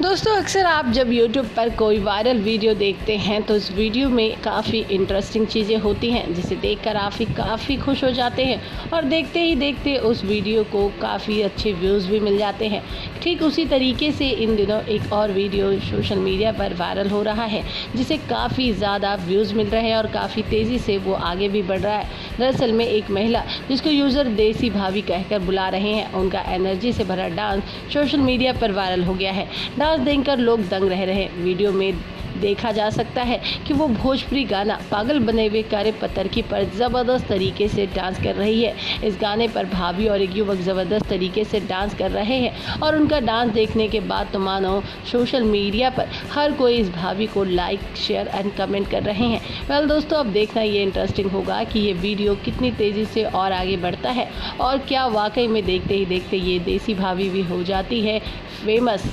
दोस्तों अक्सर आप जब YouTube पर कोई वायरल वीडियो देखते हैं तो उस वीडियो में काफ़ी इंटरेस्टिंग चीज़ें होती हैं जिसे देखकर आप काफ़ी खुश हो जाते हैं और देखते ही देखते उस वीडियो को काफ़ी अच्छे व्यूज़ भी मिल जाते हैं। ठीक उसी तरीके से इन दिनों एक और वीडियो सोशल मीडिया पर वायरल हो रहा है जिसे काफ़ी ज़्यादा व्यूज़ मिल रहे हैं और काफ़ी तेज़ी से वो आगे भी बढ़ रहा है। दरअसल में एक महिला जिसको यूज़र देसी भाभी कहकर बुला रहे हैं, उनका एनर्जी से भरा डांस सोशल मीडिया पर वायरल हो गया है। डांस देखकर लोग दंग रह रहे हैं। वीडियो में देखा जा सकता है कि वो भोजपुरी गाना पागल बने हुए कारे पतरकी पर ज़बरदस्त तरीके से डांस कर रही है। इस गाने पर भाभी और एक युवक ज़बरदस्त तरीके से डांस कर रहे हैं और उनका डांस देखने के बाद तो मानो सोशल मीडिया पर हर कोई इस भाभी को लाइक, शेयर एंड कमेंट कर रहे हैं। वेल दोस्तों, अब देखना ये इंटरेस्टिंग होगा कि ये वीडियो कितनी तेज़ी से और आगे बढ़ता है और क्या वाकई में देखते ही देखते ये देसी भाभी भी हो जाती है फेमस।